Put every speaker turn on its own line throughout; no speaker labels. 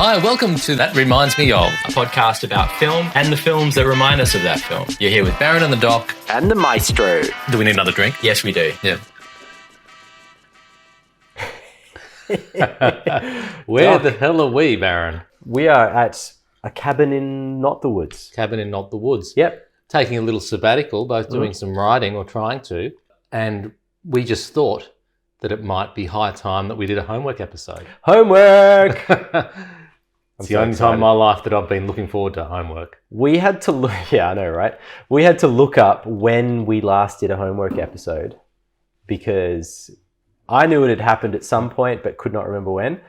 Hi, welcome to That Reminds Me Of, a podcast about film and the films that remind us of that film. You're here with Baron and the Doc.
And the Maestro.
Do we need another drink? Yes, we do. Yeah.
Where the hell are we, Baron?
We are at a cabin in Not the Woods.
Cabin in Not the Woods.
Yep.
Taking a little sabbatical, both doing some writing or trying to. And we just thought that it might be high time that we did a homework episode.
Homework!
It's the only time in my life that I've been looking forward to homework.
We had to look, yeah, I know, right? We had to look up when we last did a homework episode because I knew it had happened at some point, but could not remember when.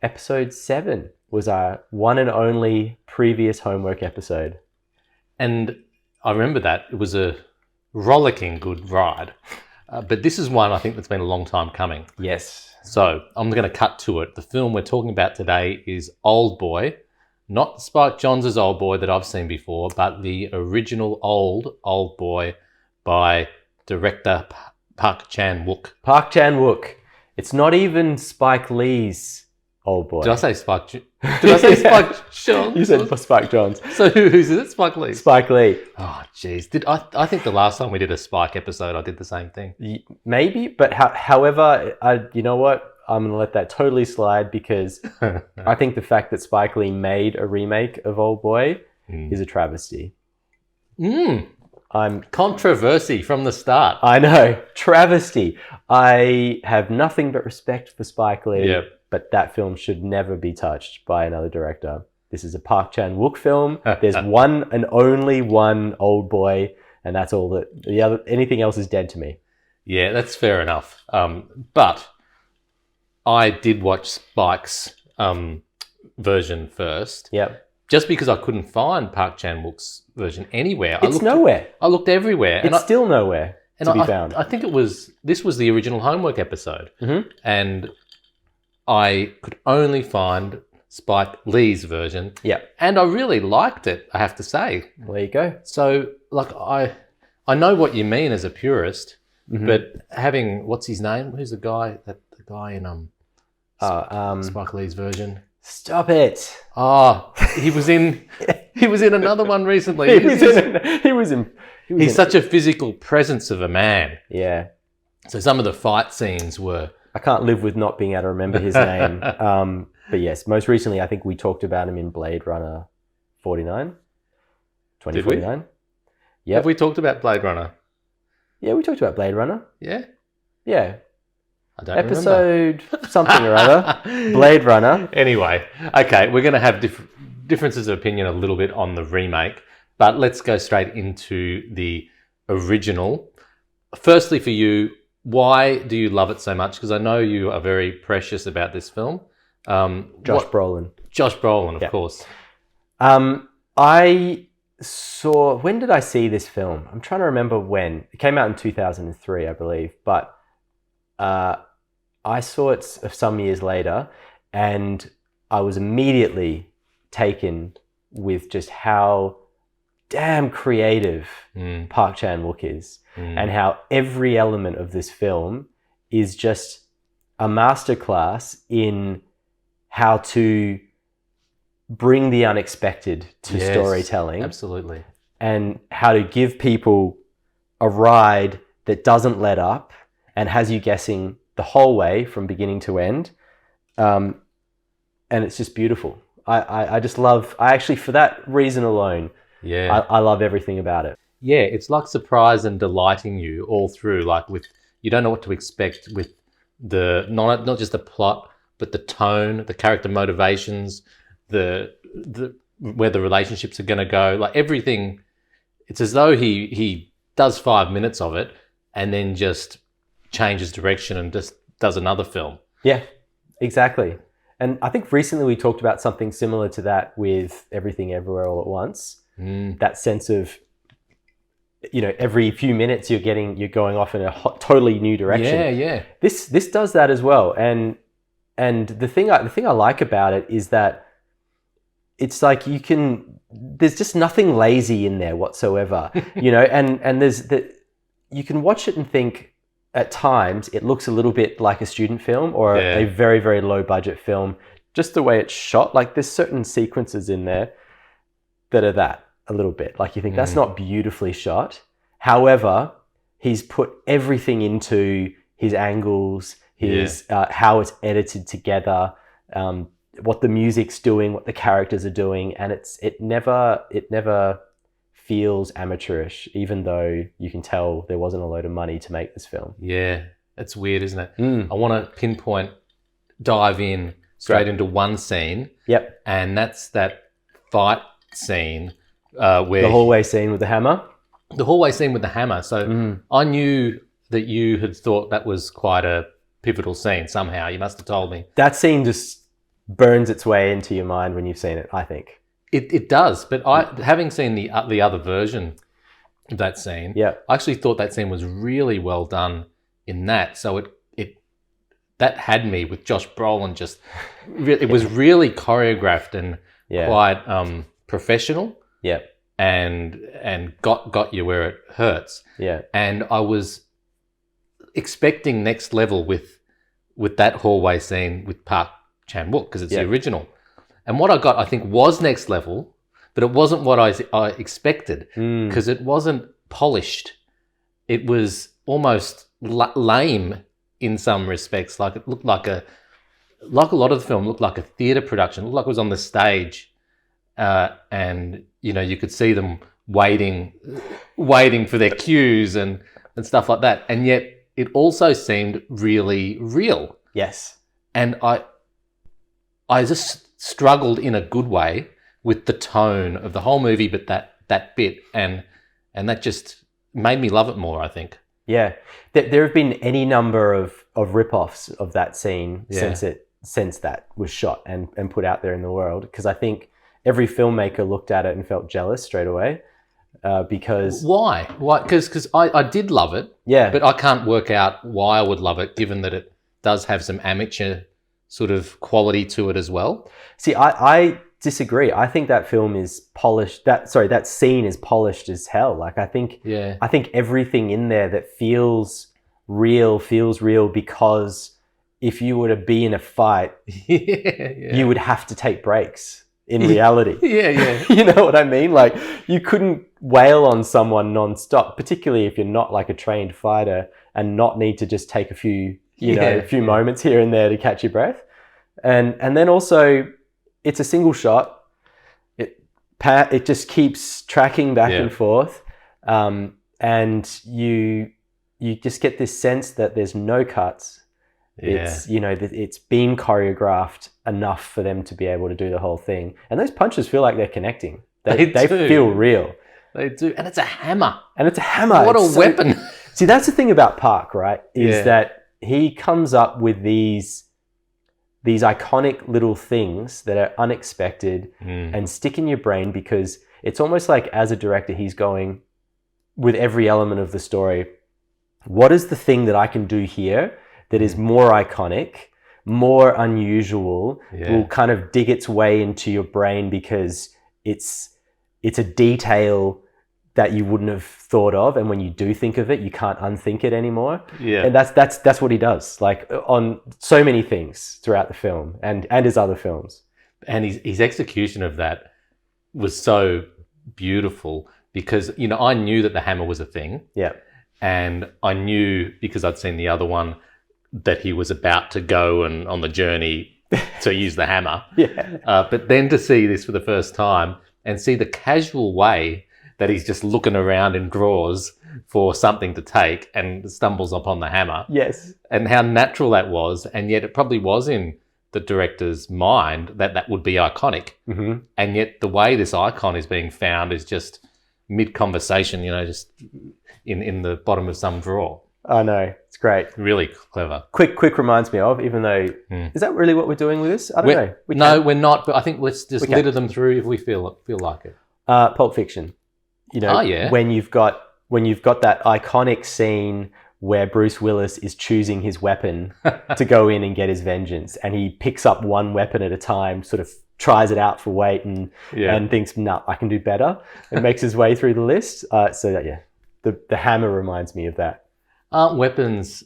Episode 7 was our one and only previous homework episode.
And I remember that. It was a rollicking good ride. But this is one I think that's been a long time coming.
Yes.
So I'm going to cut to it. The film we're talking about today is Oldboy. Not Spike Jonze's Oldboy that I've seen before, but the original Oldboy by director Park Chan-wook.
Park Chan-wook. It's not even Spike Lee's Oldboy.
Did I say Spike Jonze?
You said Spike Jonze.
So who's it? Spike Lee?
Spike Lee.
Oh, jeez. I think the last time we did a Spike episode, I did the same thing.
Maybe, but however, you know what? I'm going to let that totally slide because I think the fact that Spike Lee made a remake of Oldboy is a travesty. I'm
controversy from the start.
I know. Travesty. I have nothing but respect for Spike Lee.
Yep.
But that film should never be touched by another director. This is a Park Chan-wook film. There's one and only one Oldboy, and that's all that. Anything else is dead to me.
Yeah, that's fair enough. But I did watch Spike's version first.
Yep.
Just because I couldn't find Park Chan-wook's version anywhere.
It's nowhere.
I looked everywhere.
It's still nowhere to be found.
I think this was the original homework episode.
Mm-hmm.
And I could only find Spike Lee's version.
Yeah.
And I really liked it, I have to say.
Well, there you go.
So, I know what you mean as a purist, but having, what's his name? Who's the guy in Spike Lee's version?
Stop it.
He was in another one recently.
He's
such a physical presence of a man.
Yeah.
So some of the fight scenes were...
I can't live with not being able to remember his name. But yes, most recently, I think we talked about him in Blade Runner 2049.
Did we?
Yeah.
Have we talked about Blade Runner?
Yeah, we talked about Blade Runner.
Yeah?
Yeah.
I don't
Episode something or other. Blade Runner.
Anyway, okay, we're going to have differences of opinion a little bit on the remake, but let's go straight into the original. Firstly, for you, why do you love it so much? Because I know you are very precious about this film.
Josh Brolin.
Josh Brolin, of course.
I saw... When did I see this film? I'm trying to remember when. It came out in 2003, I believe. But I saw it some years later, and I was immediately taken with just how damn creative Park Chan-wook is. And how every element of this film is just a masterclass in how to bring the unexpected to storytelling.
Absolutely. And
how to give people a ride that doesn't let up and has you guessing the whole way from beginning to end. And it's just beautiful. I just love... for that reason alone, I love everything about it.
Yeah, it's like surprise and delighting you all through, like you don't know what to expect with the, not just the plot, but the tone, the character motivations, the where the relationships are going to go, like everything. It's as though he does 5 minutes of it and then just changes direction and just does another film. Yeah,
exactly. And I think recently we talked about something similar to that with Everything Everywhere All at Once. That sense of, every few minutes you're going off in a totally new direction.
Yeah.
This does that as well. And the thing I like about it is that it's like there's just nothing lazy in there whatsoever, and you can watch it and think at times it looks a little bit like a student film or a very, very low budget film just the way it's shot. Like there's certain sequences in there that are that a little bit. Like you think that's not beautifully shot. However, he's put everything into his angles, his how it's edited together, what the music's doing, what the characters are doing, and it never feels amateurish, even though you can tell there wasn't a load of money to make this film.
Yeah, it's weird, isn't it? I want to dive in straight into one scene.
Yep.
And that's that fight scene where
the hallway scene with the hammer.
The hallway scene with the hammer. So I knew that you had thought that was quite a pivotal scene somehow. You must have told me.
That scene just burns its way into your mind when you've seen it, I think.
It does, but having seen the other version of that scene, I actually thought that scene was really well done in that. So that had me with Josh Brolin. It was really choreographed and quite professional. Yeah, and got you where it hurts. Yeah, and I was expecting next level with that hallway scene with Park Chan-wook because it's the original. And what I got, I think, was next level, but it wasn't what I expected because it wasn't polished. It was almost lame in some respects. Like it looked like a lot of the film looked like a theatre production. It looked like it was on the stage, and you could see them waiting for their cues and stuff like that. And yet it also seemed really real. Yes. And I just struggled in a good way with the tone of the whole movie, but that bit, and that just made me love it more, I think. Yeah, there have been any number of rip-offs of that scene since that was shot and put out there in the world, because I think every filmmaker looked at it and felt jealous straight away. Because why? Because I did love it. Yeah, but I can't work out why I would love it, given that it does have some amateur sort of quality to it as well. See, I disagree. I think that film is polished. That scene is polished as hell. Like I think everything in there that feels real because if you were to be in a fight, you would have to take breaks in reality. You know what I mean? Like you couldn't wail on someone non-stop, particularly if you're not like a trained fighter and not need to just take a few moments here and there to catch your breath. And then also it's a single shot. It just keeps tracking back and forth. And you just get this sense that there's no cuts. It's it's been choreographed enough for them to be able to do the whole thing. And those punches feel like they're connecting. They feel real. They do. And it's a hammer. What a weapon. See, that's the thing about Park, right? Is that he comes up with these iconic little things that are unexpected and stick in your brain, because it's almost like as a director, he's going with every element of the story. What is the thing that I can do here that is more iconic, more unusual, will kind of dig its way into your brain because it's a detail that you wouldn't have thought of, and when you do think of it, you can't unthink it anymore. Yeah, and that's what he does, like on so many things throughout the film and his other films. And his execution of that was so beautiful because I knew that the hammer was a thing. Yeah, and I knew because I'd seen the other one that he was about to go and on the journey to use the hammer. But then to see this for the first time and see the casual way that he's just looking around in drawers for something to take and stumbles upon the hammer. Yes. And how natural that was. And yet it probably was in the director's mind that would be iconic. Mm-hmm. And yet the way this icon is being found is just mid-conversation, just in the bottom of some drawer. I know. It's great. Really clever. Quick reminds me of, even though, is that really what we're doing with this? I don't know. We're not, but I think let's just litter them through if we feel like it. Pulp Fiction. When you've got that iconic scene where Bruce Willis is choosing his weapon to go in and get his vengeance, and he picks up one weapon at a time, sort of tries it out for weight and thinks, "Nah, I can do better," and makes his way through the list. The hammer reminds me of that. Aren't weapons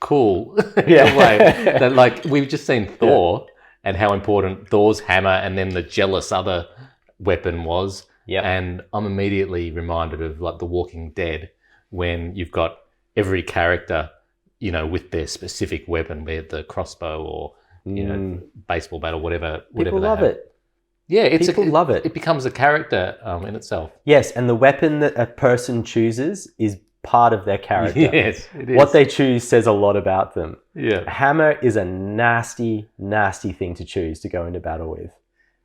cool in a way? That, like, we've just seen Thor, and how important Thor's hammer and then the jealous other weapon was.
Yep.
And I'm immediately reminded of like The Walking Dead, when you've got every character, you know, with their specific weapon, be it the crossbow or, you know, baseball bat or whatever.
People
they
love
have.
it.
Yeah,
People love it.
It becomes a character in itself.
Yes, and the weapon that a person chooses is part of their character.
Yes, it is.
What they choose says a lot about them.
Yeah.
A hammer is a nasty, nasty thing to choose to go into battle with.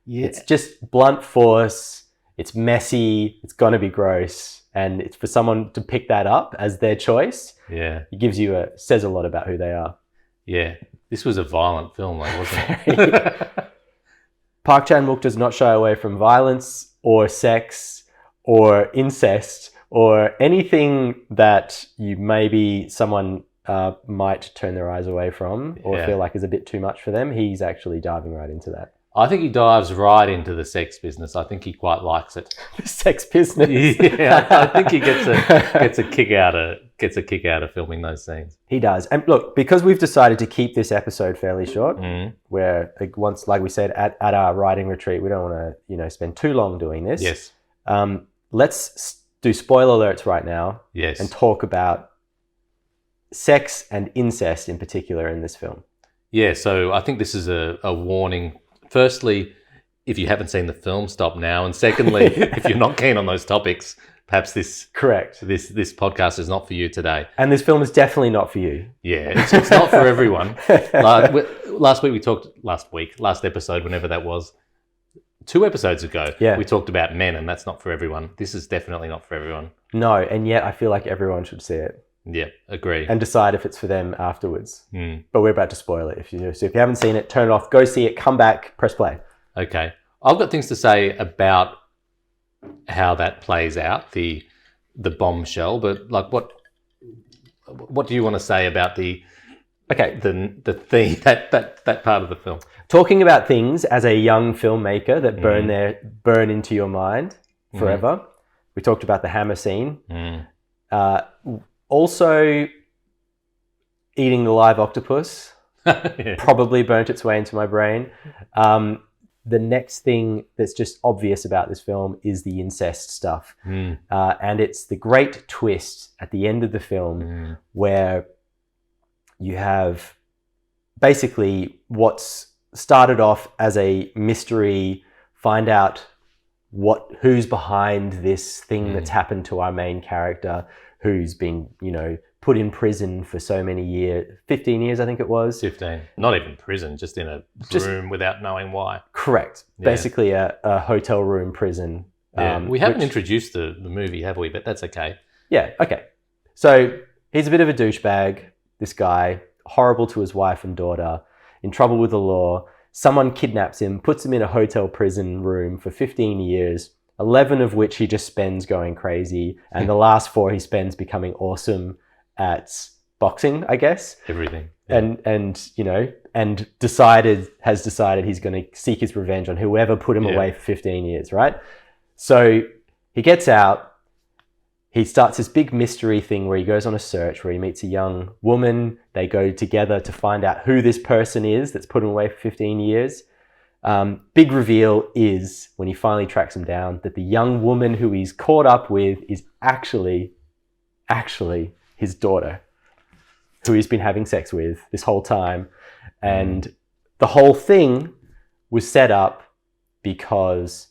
Yeah.
It's just blunt force. It's messy. It's going to be gross. And it's for someone to pick that up as their choice.
Yeah.
It says a lot about who they are.
Yeah. This was a violent film, though, wasn't it?
Park Chan-wook does not shy away from violence or sex or incest or anything that someone might turn their eyes away from or feel like is a bit too much for them. He's actually diving right into that.
I think he dives right into the sex business. I think he quite likes it.
The sex business.
Yeah, I think he gets a kick out of filming those scenes.
He does. And look, because we've decided to keep this episode fairly short, where once, like we said, at our writing retreat, we don't want to, spend too long doing this.
Yes.
Let's do spoiler alerts right now.
Yes.
And talk about sex and incest in particular in this film.
Yeah, so I think this is a warning. Firstly, if you haven't seen the film, stop now. And secondly, if you're not keen on those topics, perhaps this podcast is not for you today.
And this film is definitely not for you.
Yeah, it's not for everyone. Last episode, whenever that was, 2 episodes ago, we talked about men, and that's not for everyone. This is definitely not for everyone.
No, and yet I feel like everyone should see it.
Yeah, agree.
And decide if it's for them afterwards. But we're about to spoil it. So if you haven't seen it, turn it off, go see it, come back, press play.
Okay. I've got things to say about how that plays out, the bombshell, but like what do you want to say about the theme, that part of the film? Talking
about things as a young filmmaker that burn into your mind forever. We talked about the hammer scene. Also, eating the live octopus probably burnt its way into my brain. The next thing that's just obvious about this film is the incest stuff. And it's the great twist at the end of the film where you have basically what's started off as a mystery, find out who's behind this thing that's happened to our main character, who's been, put in prison for so many years, 15 years, I think it was.
15. Not even prison, just in a room without knowing why.
Correct. Yeah. Basically a hotel room prison.
Yeah. We haven't introduced the movie, have we? But that's okay.
Yeah, okay. So he's a bit of a douchebag, this guy, horrible to his wife and daughter, in trouble with the law. Someone kidnaps him, puts him in a hotel prison room for 15 years, 11 of which he just spends going crazy, and the last 4 he spends becoming awesome at boxing, I guess.
Everything. Yeah.
And has decided he's going to seek his revenge on whoever put him away for 15 years, right? So he gets out. He starts this big mystery thing where he goes on a search where he meets a young woman. They go together to find out who this person is that's put him away for 15 years. Big reveal is, when he finally tracks him down, that the young woman who he's caught up with is actually his daughter, who he's been having sex with this whole time. And the whole thing was set up because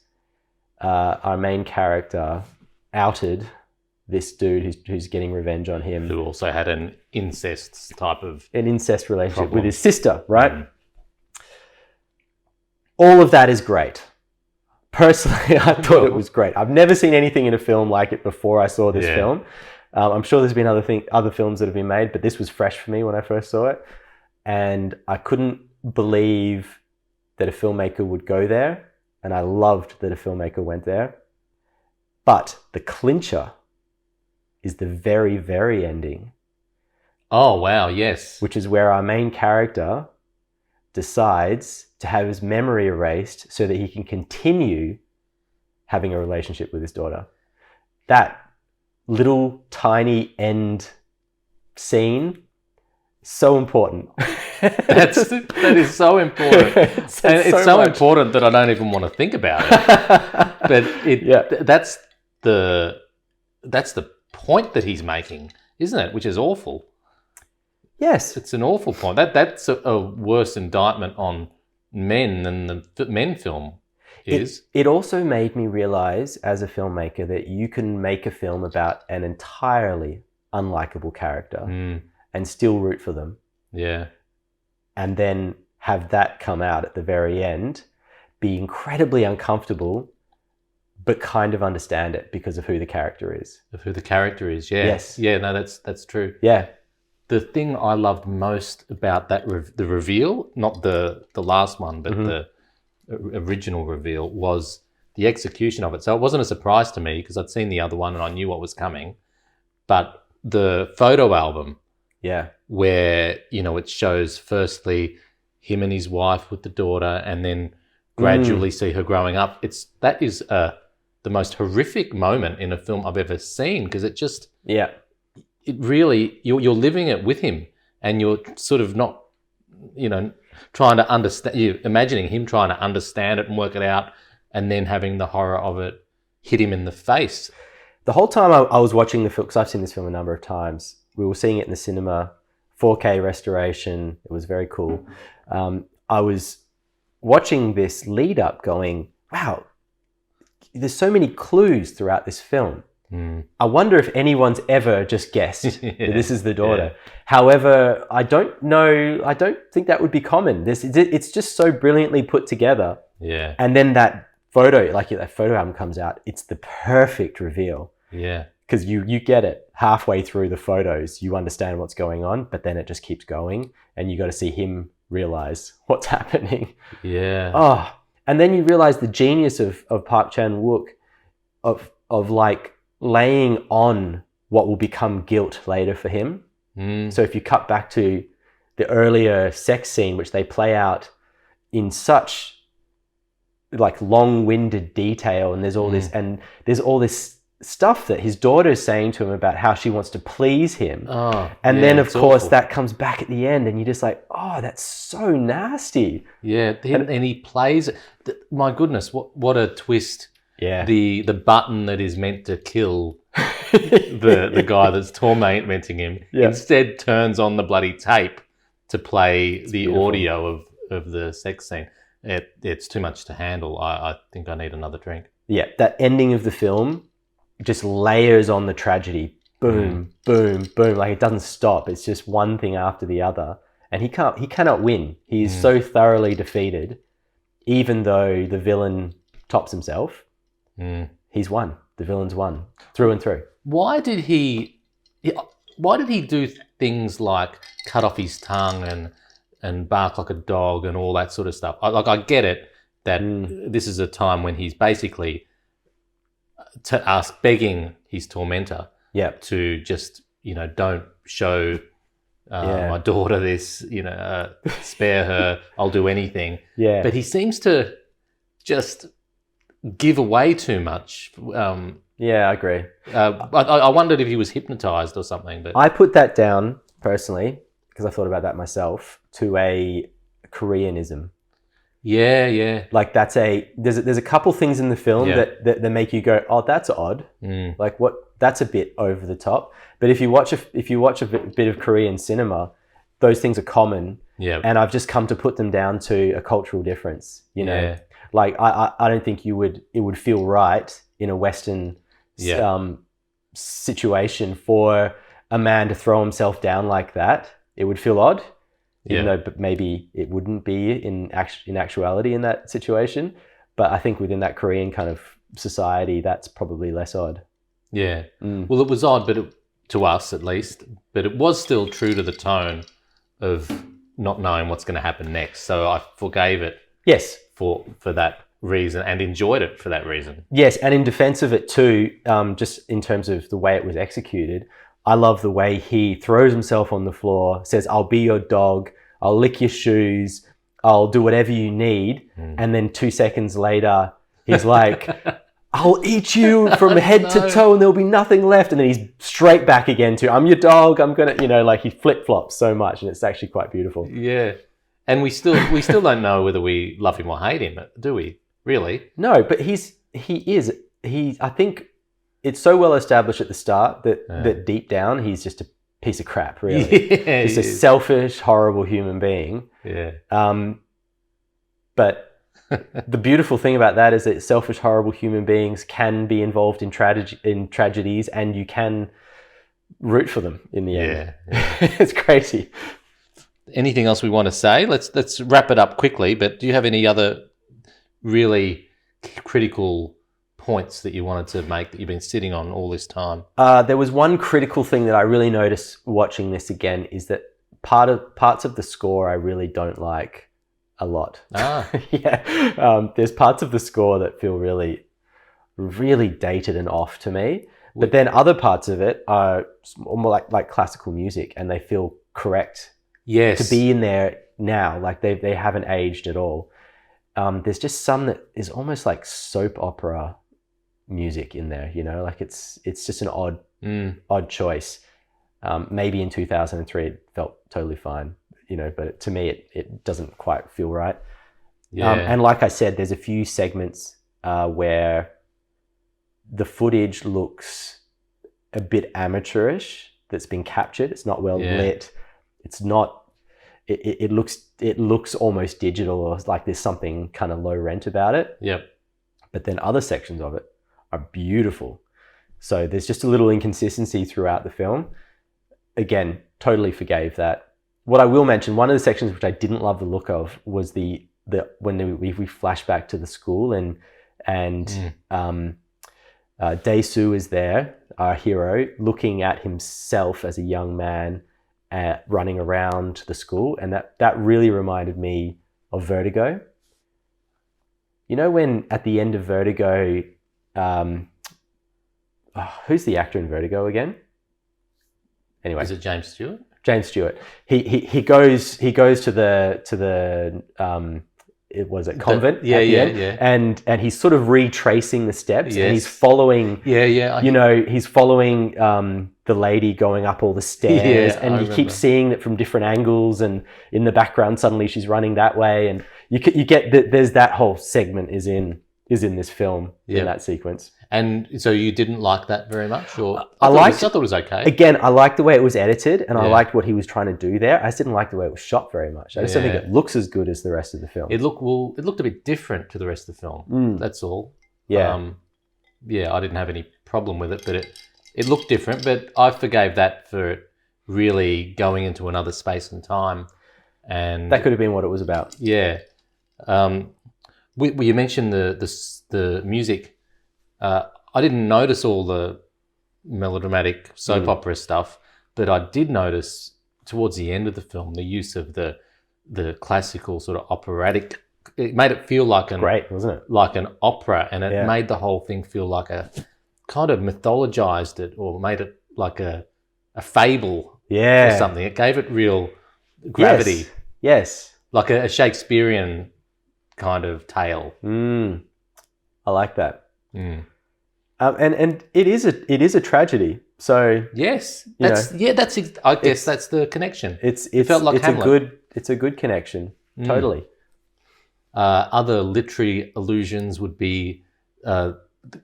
our main character outed this dude who's getting revenge on him.
Who also had an incest
relationship
problem
with his sister, right? All of that is great. Personally, I thought it was great. I've never seen anything in a film like it before I saw this film. I'm sure there's been other films that have been made, but this was fresh for me when I first saw it. And I couldn't believe that a filmmaker would go there. And I loved that a filmmaker went there. But the clincher is the very, very ending.
Oh, wow, yes.
Which is where our main character decides to have his memory erased so that he can continue having a relationship with his daughter. That little tiny end scene, so important.
That is so important. And it's so important that I don't even want to think about it. But that's the point that he's making, isn't it? Which is awful.
Yes.
It's an awful point. That's a worse indictment on men than the men film is.
It also made me realize as a filmmaker that you can make a film about an entirely unlikable character and still root for them.
Yeah.
And then have that come out at the very end, be incredibly uncomfortable, but kind of understand it because of who the character is.
Of who the character is, yeah.
Yes.
Yeah, no, that's true.
Yeah.
The thing I loved most about that the reveal, not the last one, but the original reveal, was the execution of it. So it wasn't a surprise to me because I'd seen the other one and I knew what was coming. But the photo album, where, you know, it shows firstly him and his wife with the daughter and then gradually see her growing up. That is the most horrific moment in a film I've ever seen, because it just... It really, you're living it with him, and you're sort of not, you know, trying to understand, you're imagining him trying to understand it and work it out, and then having the horror of it hit him in the face.
The whole time I was watching the film, because I've seen this film a number of times, we were seeing it in the cinema, 4K restoration, it was very cool. I was watching this lead up going, wow, there's so many clues throughout this film. I wonder if anyone's ever just guessed that this is the daughter. However, I don't think that would be common. It's just so brilliantly put together.
Yeah.
And then that photo, like that photo album comes out, it's the perfect reveal.
Yeah.
Because you get it halfway through the photos, you understand what's going on, but then it just keeps going and you got to see him realize what's happening.
Yeah.
Oh, and then you realize the genius of Park Chan-wook of like laying on what will become guilt later for him. So if you cut back to the earlier sex scene, which they play out in such like long-winded detail, and there's all this stuff that his daughter is saying to him about how she wants to please him. And then of course that comes back at the end and you're just like, oh, that's so nasty.
Yeah. And he plays, my goodness, what a twist.
Yeah.
The button that is meant to kill the guy that's tormenting him instead turns on the bloody tape to play the audio of the sex scene. It's too much to handle. I think I need another drink. Yeah,
that ending of the film just layers on the tragedy. Boom, boom, boom. Like it doesn't stop. It's just one thing after the other. And he cannot win. He is so thoroughly defeated, even though the villain tops himself. He's won. The villain's won through and through. Why did he do things like cut off his tongue and bark like a dog and all that sort of stuff? I get it that this is a time when he's basically begging his tormentor to just, you know, don't show my daughter this, you know, spare her, I'll do anything. Yeah. But he seems to just give away too much. I agree. I wondered if he was hypnotized or something. But I put that down personally, because I thought about that myself, to a Koreanism. Yeah. Like there's a couple things in the film that make you go, oh, that's odd. Like that's a bit over the top. But if you watch a bit of Korean cinema, those things are common. Yeah. And I've just come to put them down to a cultural difference. You know. Yeah. Like I don't think it would feel right in a Western situation for a man to throw himself down like that. It would feel odd, even though maybe it wouldn't be in actuality in that situation. But I think within that Korean kind of society, that's probably less odd. Yeah. Well, it was odd, but to us at least, but it was still true to the tone of not knowing what's going to happen next. So I forgave it. Yes. For that reason and enjoyed it for that reason. Yes, and in defense of it too, just in terms of the way it was executed, I love the way he throws himself on the floor, says, I'll be your dog, I'll lick your shoes, I'll do whatever you need. And then 2 seconds later, he's like, I'll eat you from head to
No.
toe and there'll be nothing left. And then he's straight back again to, I'm your dog, I'm going to, like he flip-flops so much and it's actually quite beautiful.
Yeah. And we still don't know whether we love him or hate him, do we? Really?
No, but I think it's so well established at the start that deep down he's just a piece of crap, really.
Yeah,
He's a selfish, horrible human being.
Yeah.
But the beautiful thing about that is that selfish, horrible human beings can be involved in tragedies, and you can root for them in the end.
Yeah.
It's crazy.
Anything else we want to say? Let's wrap it up quickly. But do you have any other really critical points that you wanted to make that you've been sitting on all this time?
There was one critical thing that I really noticed watching this again is that parts of the score I really don't like a lot. Yeah. There's parts of the score that feel really, really dated and off to me. But then other parts of it are more like classical music, and they feel correct.
Yes.
To be in there now, like they haven't aged at all. There's just some that is almost like soap opera music in there, like it's just an odd choice. Maybe in 2003 it felt totally fine, but to me it doesn't quite feel right.
Yeah.
And like I said, there's a few segments where the footage looks a bit amateurish that's been captured. It's not well lit. It's not, it looks almost digital, or like there's something kind of low rent about it.
Yep.
But then other sections of it are beautiful. So there's just a little inconsistency throughout the film. Again, totally forgave that. What I will mention, one of the sections which I didn't love the look of was the when we flash back to the school and Dae-soo is there, our hero, looking at himself as a young man running around the school, and that really reminded me of Vertigo. When at the end of Vertigo, who's the actor in Vertigo again? Anyway,
is it James Stewart?
James Stewart. He goes to the it was a convent. At the end, and he's sort of retracing the steps, and he's following. He's following the lady going up all the stairs, and you keep seeing that from different angles, and in the background suddenly she's running that way, and you get that there's that whole segment is in this film in that sequence.
And so you didn't like that very much, or
I thought
it was okay.
Again, I liked the way it was edited, and I liked what he was trying to do there. I just didn't like the way it was shot very much. I just don't think it looks as good as the rest of the film.
It looked a bit different to the rest of the film. That's all.
Yeah.
I didn't have any problem with it, but it looked different. But I forgave that for it really going into another space and time, and
that could have been what it was about.
Yeah. You mentioned the music. I didn't notice all the melodramatic soap opera stuff, but I did notice towards the end of the film the use of the classical sort of operatic. It made it feel like
great, wasn't it?
Like an opera, and it made the whole thing feel like a kind of mythologized it, or made it like a fable or something. It gave it real gravity.
Yes.
Like a Shakespearean kind of tale.
I like that. And it is a tragedy. So
yes, I guess that's the connection. It felt like Hamlet.
It's a good connection. Totally.
Other literary allusions would be to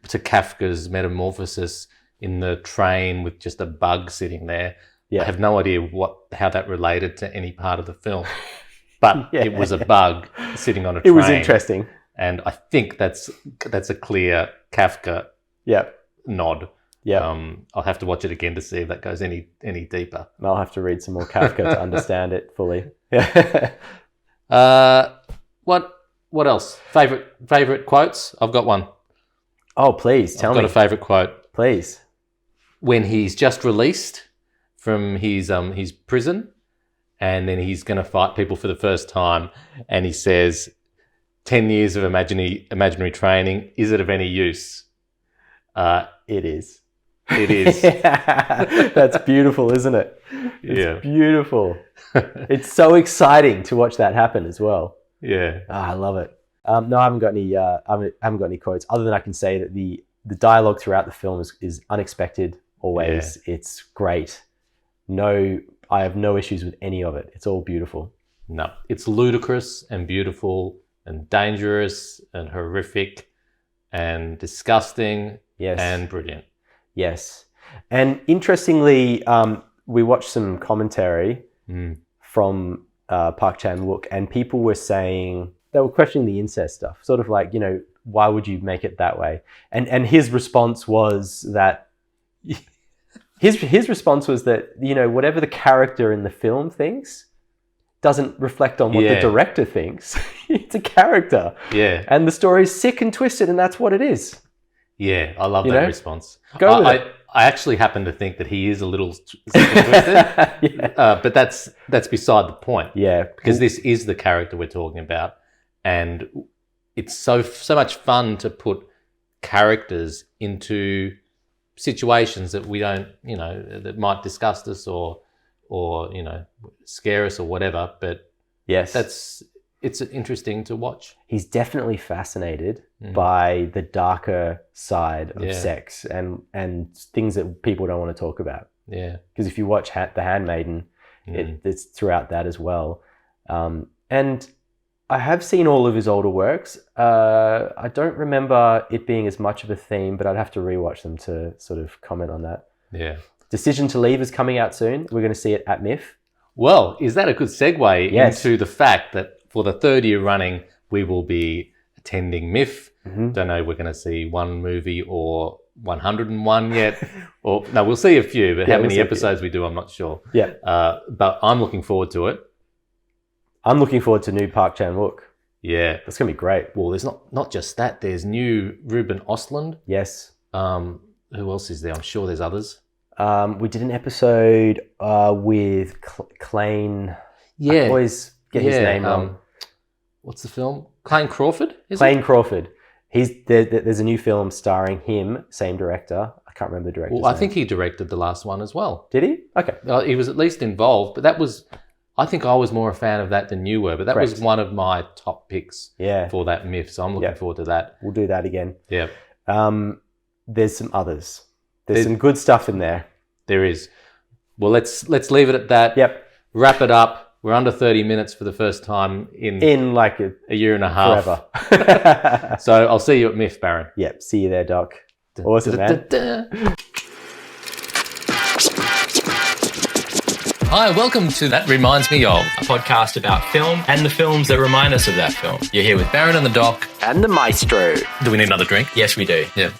Kafka's Metamorphosis in the train with just a bug sitting there. I have no idea how that related to any part of the film, but it was a bug sitting on a train.
It was interesting.
And I think that's a clear Kafka nod. I'll have to watch it again to see if that goes any deeper.
And I'll have to read some more Kafka to understand it fully.
What else? Favorite quotes? I've got one.
Oh, please tell me.
I've got a favorite quote.
Please.
When he's just released from his prison, and then he's going to fight people for the first time, and he says, 10 years of imaginary training, is it of any use?
It is.
It is.
That's beautiful, isn't it? It's beautiful. It's so exciting to watch that happen as well.
Yeah.
I love it. No, I haven't got any. I haven't got any quotes other than I can say that the dialogue throughout the film is unexpected. Always, it's great. No, I have no issues with any of it. It's all beautiful.
No, it's ludicrous and beautiful and dangerous and horrific and disgusting.
Yes,
and brilliant.
Yes, and interestingly, we watched some commentary from Park Chan-wook, and people were saying they were questioning the incest stuff, sort of like, why would you make it that way? And his response was that his response was that whatever the character in the film thinks doesn't reflect on what the director thinks. It's a character.
Yeah,
and the story's sick and twisted, and that's what it is.
Yeah, I love that response.
Go with it.
I actually happen to think that he is a little sick and twisted, but that's beside the point.
Yeah,
because this is the character we're talking about, and it's so much fun to put characters into situations that we don't, that might disgust us or scare us or whatever. But
yes,
it's interesting to watch.
He's definitely fascinated by the darker side of sex and things that people don't want to talk about.
Yeah,
because if you watch The Handmaiden, it's throughout that as well. And I have seen all of his older works. I don't remember it being as much of a theme, but I'd have to rewatch them to sort of comment on that.
Yeah.
Decision to Leave is coming out soon. We're going to see it at MIF.
Well, is that a good segue into the fact that for the third year running, we will be attending MIF? Don't know, we're going to see one movie or 101 yet. Or no, we'll see a few, but how many episodes we do, I'm not sure.
Yeah.
But I'm looking forward to it.
I'm looking forward to new Park Chan-wook.
Yeah.
That's going to be great.
Well, there's not just that. There's new Ruben Östlund.
Yes.
Who else is there? I'm sure there's others.
We did an episode with Klein.
Yeah.
I always get his name wrong.
What's the film? Klein Crawford?
Crawford. There's a new film starring him, same director. I can't remember the director's
Well, I
name.
think he directed the last one as well.
Did he? Okay.
He was at least involved, but that was... I think I was more a fan of that than you were, but that was one of my top picks for that MIF, so I'm looking forward to that.
We'll do that again.
Yeah.
There's some others. There's some good stuff in there.
There is. Well, let's leave it at that.
Yep.
Wrap it up. We're under 30 minutes for the first time in
like
a year and a half.
Forever.
So I'll see you at MIF, Baron.
Yep. See you there, Doc. Awesome, man.
Hi, welcome to That Reminds Me Of, a podcast about film and the films that remind us of that film. You're here with Baron and the Doc.
And the Maestro.
Do we need another drink?
Yes, we do.
Yeah.